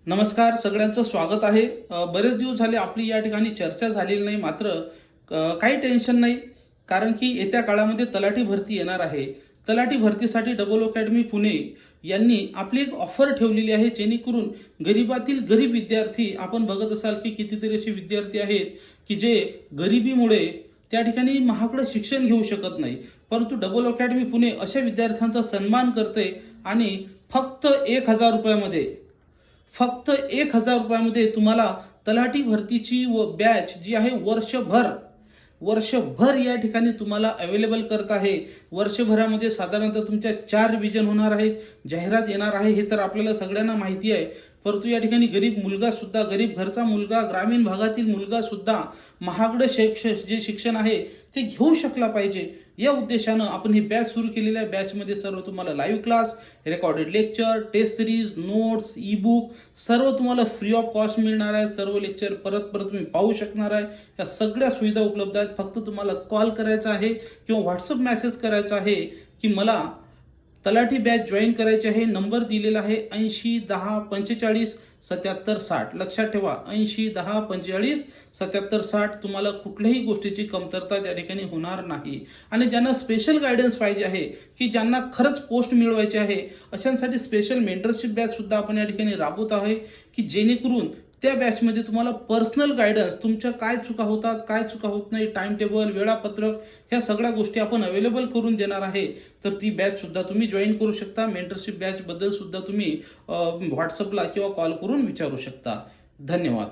नमस्कार, सगळ्यांचं स्वागत आहे. बरेच दिवस झाले आपली या ठिकाणी चर्चा झालेली नाही. मात्र काही टेन्शन नाही, कारण की येत्या काळामध्ये तलाठी भरती येणार आहे. तलाठी भरतीसाठी डबल अकॅडमी पुणे यांनी आपली एक ऑफर ठेवलेली आहे, जेणेकरून गरीबातील गरीब विद्यार्थी, आपण बघत असाल की कितीतरी असे विद्यार्थी आहेत की जे गरिबीमुळे त्या ठिकाणी महागडं शिक्षण घेऊ शकत नाही. परंतु डबल अकॅडमी पुणे अशा विद्यार्थ्यांचा सन्मान करते आणि फक्त 1,000 रुपयामध्ये फक्त 1,000 रुपयामध्ये तुम्हाला तलाठी भरतीची बॅच जी आहे वर्षभर या ठिकाणी तुम्हाला अवेलेबल करत आहे. वर्षभरामध्ये साधारणतः तुमच्या 4 रिव्हिजन होणार आहेत, जाहिरात येणार आहे, हे तर आपल्याला सगळ्यांना माहिती आहे. परंतु या ठिकाणी गरीब मुलगा सुद्धा, गरीब घरचा मुलगा, ग्रामीण भागातील मुलगा सुद्धा महागडं जे शिक्षण आहे ते घेऊ शकला पाहिजे, या उद्देशानं आपण ही बॅच सुरू केलेली आहे. बॅचमध्ये सर्व तुम्हाला live class, recorded lecture, test series, notes, e book सर्व तुम्हाला फ्री ऑफ कॉस्ट मिळणार आहे. सर्व लेक्चर परत तुम्ही पाहू शकणार आहे. या सगळ्या सुविधा उपलब्ध आहेत. फक्त तुम्हाला कॉल करायचा आहे किंवा व्हॉट्सअप मेसेज करायचा आहे की मला तलाठी बॅच जॉईन करायची आहे. नंबर दिलेला आहे 80 10 45 77 60. लक्षात ठेवा, 80 10 45 77 60. तुम्हाला कुठल्याही गोष्टीची कमतरता त्या ठिकाणी होणार नाही. आणि ज्यांना स्पेशल गायडन्स पाहिजे आहे, की ज्यांना खरंच पोस्ट मिळवायची आहे, अशांसाठी स्पेशल मेंटरशिप बॅच सुद्धा आपण या ठिकाणी राबवत आहे, की जेणेकरून त्या बॅचमध्ये तुम्हाला पर्सनल गायडन्स, तुमच्या काय चुका होतात, काय चुका होत नाही, टाइम टेबल, वेळापत्रक, ह्या सगळ्या गोष्टी आपण अवेलेबल करून देणार आहे. तर ती बॅच सुद्धा तुम्ही जॉईन करू शकता. मेंटरशिप बॅच बद्दल सुद्धा तुम्ही व्हॉट्सअपला किंवा कॉल करून विचारू शकता. धन्यवाद.